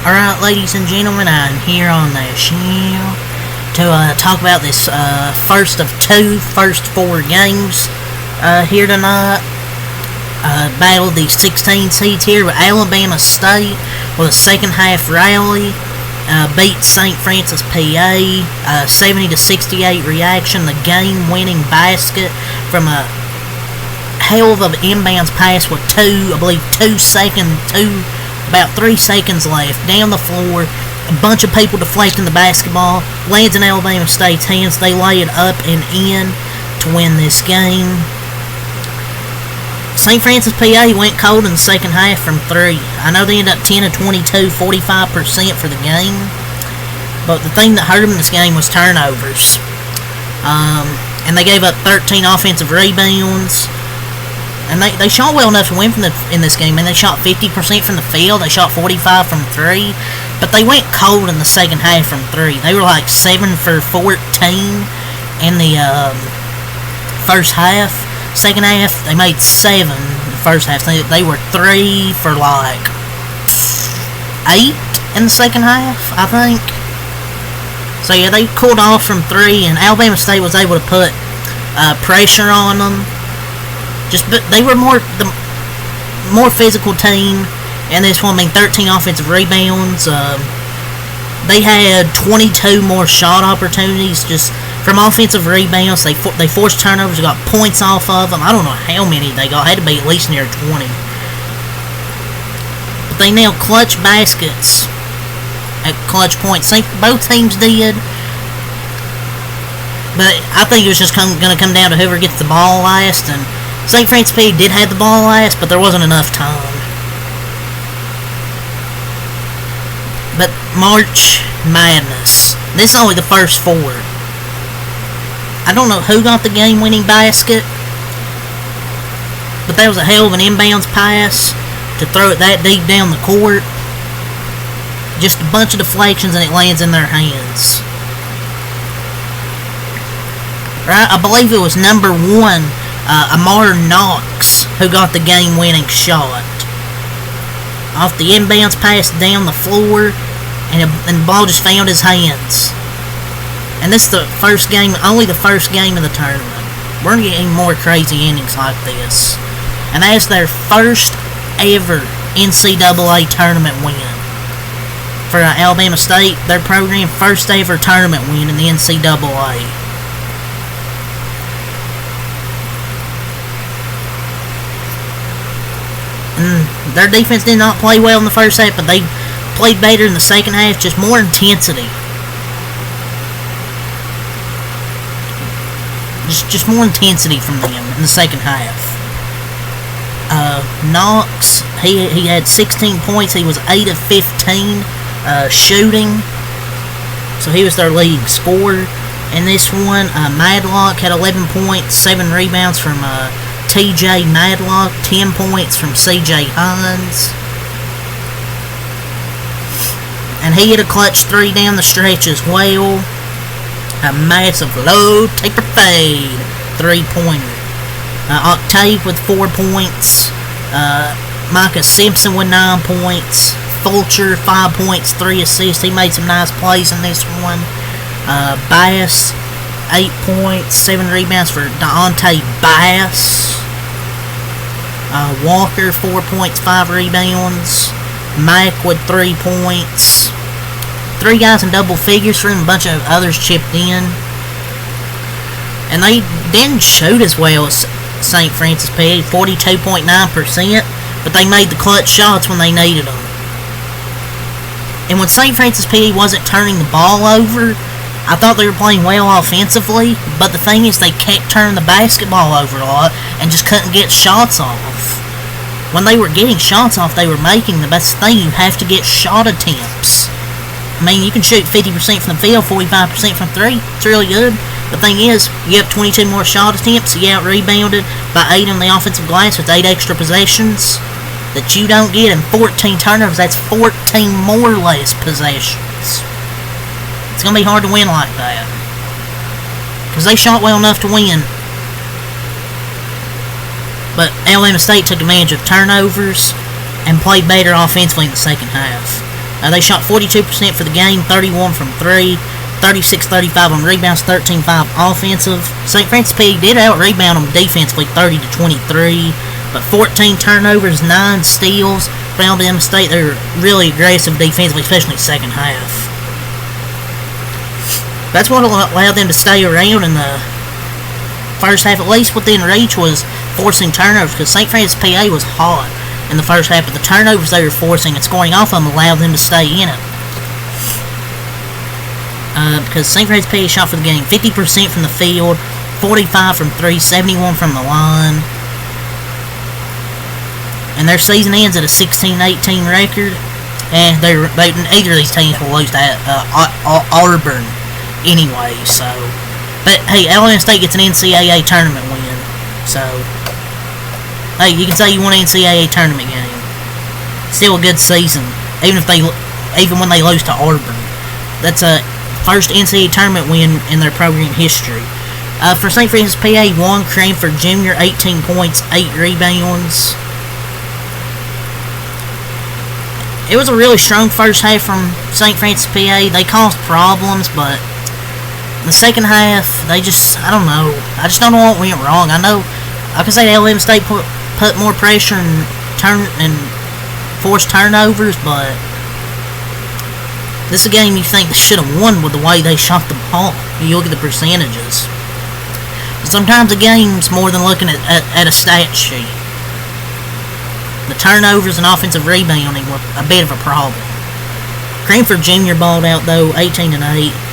Alright, ladies and gentlemen, I'm here on the show to talk about this first of first four games here tonight. Battle the 16 seeds here with Alabama State with a second half rally. Beat St. Francis, PA, 70-68 reaction. The game-winning basket from a hell of an inbounds pass with about 3 seconds left, down the floor, a bunch of people deflecting the basketball, lands in Alabama State's hands. They lay it up and in to win this game. St. Francis, PA went cold in the second half from 3. I know they ended up 10 of 22, 45% for the game, but the thing that hurt them in this game was turnovers. And they gave up 13 offensive rebounds. And they shot well enough to win in this game. And they shot 50% from the field. They shot 45 from 3. But they went cold in the second half from 3. They were like 7 for 14 in the first half. Second half, they made 7 in the first half. They were 3 for like 8 in the second half, I think. So yeah, they cooled off from 3. And Alabama State was able to put pressure on them. But they were the more physical team, and this one, 13 offensive rebounds. They had 22 more shot opportunities just from offensive rebounds. They forced turnovers, got points off of them. I don't know how many they got. Had to be at least near 20. But they nailed clutch baskets at clutch points. Both teams did. But I think it was just going to come down to whoever gets the ball last, and St. Francis P did have the ball last, but there wasn't enough time. But March Madness. This is only the first 4. I don't know who got the game-winning basket, but that was a hell of an inbounds pass to throw it that deep down the court. Just a bunch of deflections and it lands in their hands. Right, I believe it was number 1. Amar Knox, who got the game-winning shot off the inbounds pass down the floor, and the ball just found his hands. And this is the first game, only the first game of the tournament. We're gonna get any more crazy endings like this, and that's their first ever NCAA tournament win for Alabama State. Their program, first ever tournament win in the NCAA. Their defense did not play well in the first half, but they played better in the second half. Just more intensity. Just more intensity from them in the second half. Knox, he had 16 points. He was 8 of 15 shooting. So he was their leading scorer. In this one, Madlock had 11 points, 7 rebounds from TJ Madlock, 10 points from CJ Hines. And he hit a clutch 3 down the stretch as well. A massive low taper fade 3-pointer. Octave with 4 points. Micah Simpson with 9 points. Fulcher 5 points, 3 assists. He made some nice plays in this one. Bass 8 points, 7 rebounds for Deontay Bass. Walker 4 points, 5 rebounds. Mack with 3 points. 3 guys in double figures for him. A bunch of others chipped in. And they didn't shoot as well as St. Francis P. 42.9%. But they made the clutch shots when they needed them. And when St. Francis P. wasn't turning the ball over, I thought they were playing well offensively, but the thing is they kept turning the basketball over a lot and just couldn't get shots off. When they were getting shots off, they were making the best thing. You have to get shot attempts. I mean, you can shoot 50% from the field, 45% from 3. It's really good. The thing is, you have 22 more shot attempts, so you out-rebounded by 8 on the offensive glass with 8 extra possessions that you don't get, and 14 turnovers. That's 14 more less possessions. It's going to be hard to win like that. Because they shot well enough to win. But Alabama State took advantage of turnovers and played better offensively in the second half. They shot 42% for the game, 31 from 3, 36-35 on rebounds, 13-5 offensive. St. Francis PA did out-rebound them defensively, 30-23, but 14 turnovers, 9 steals. For Alabama State, they were really aggressive defensively, especially in the second half. That's what allowed them to stay around in the first half. At least within reach was forcing turnovers, because St. Francis PA was hot in the first half, but the turnovers they were forcing and scoring off of them allowed them to stay in it. Because St. Francis PA shot for the game 50% from the field, 45 from 3, 71 from the line. And their season ends at a 16-18 record. And either of these teams will lose to Auburn anyway. So, but hey, Alabama State gets an NCAA tournament win. So, hey, you can say you won an NCAA tournament game. Still a good season, even when they lose to Auburn. That's a first NCAA tournament win in their program history. For St. Francis PA, 1 Cranford Jr., 18 points, 8 rebounds. It was a really strong first half from St. Francis PA. They caused problems, but in the second half, I don't know. I just don't know what went wrong. I know, I can say Alabama State put more pressure and forced turnovers, but this is a game you think they should have won with the way they shot the ball. You look at the percentages. But sometimes a game's more than looking at a stat sheet. The turnovers and offensive rebounding were a bit of a problem. Cranford Jr. balled out, though, 18-8.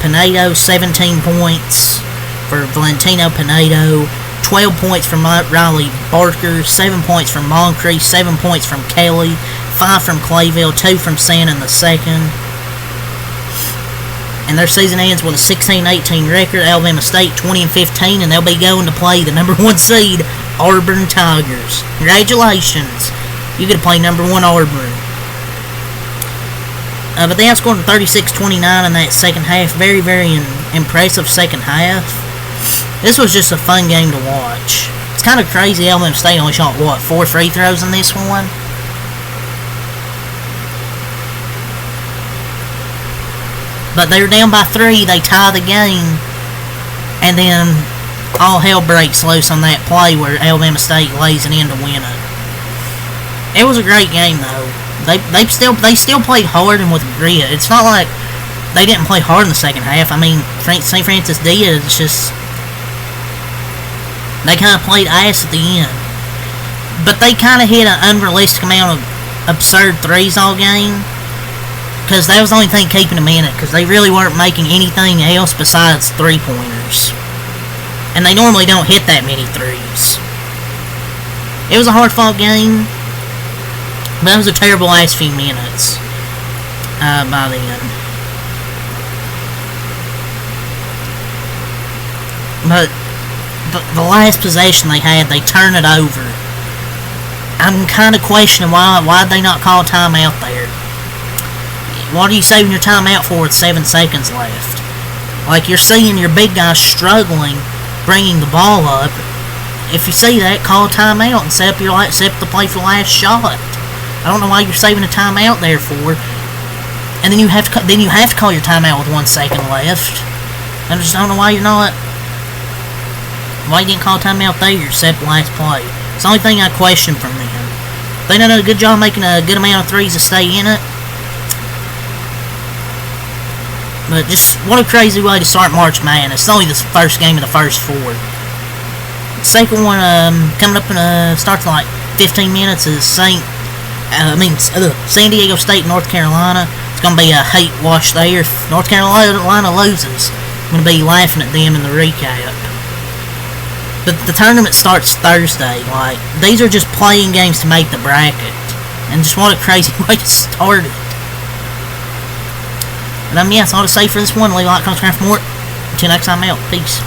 Pinedo, 17 points for Valentino Pinedo. 12 points from Riley Barker. 7 points from Moncrief. 7 points from Kelly. 5 from Clayville. 2 from Santa in the second. And their season ends with a 16-18 record. Alabama State 20-15, and they'll be going to play the number 1 seed, Auburn Tigers. Congratulations. You get to play number 1 Auburn. But they outscored 36-29 in that second half. Very, very impressive second half. This was just a fun game to watch. It's kind of crazy Alabama State only shot, 4 free throws in this one? But they were down by 3. They tie the game. And then all hell breaks loose on that play where Alabama State lays it in to win it. It was a great game, though. They still played hard and with grit. It's not like they didn't play hard in the second half. I mean, St. Francis did. It's just they kind of played ass at the end. But they kind of hit an unrealistic amount of absurd threes all game, because that was the only thing keeping them in it, because they really weren't making anything else besides three-pointers. And they normally don't hit that many threes. It was a hard-fought game. But that was a terrible last few minutes by the end. But the last possession they had, they turned it over. I'm kind of questioning why they not call a timeout there. What are you saving your timeout for with 7 seconds left? Like, you're seeing your big guys struggling bringing the ball up. If you see that, call a timeout and set up the play for the last shot. I don't know why you're saving a timeout there for. And then you have to call your timeout with 1 second left. I just don't know why you're not. Why you didn't call a timeout there? Set the last play. It's the only thing I question from them. They done a good job making a good amount of threes to stay in it. But just what a crazy way to start March Madness. It's only the first game of the first 4. The second one coming up starts in like 15 minutes is San Diego State, North Carolina. It's going to be a hate wash there. If North Carolina loses, I'm going to be laughing at them in the recap. But the tournament starts Thursday. Like, these are just playing games to make the bracket. And just what a crazy way to start it. But yeah, that's all to say for this one. Leave a like, comment, subscribe for more. Until next time, out. Peace.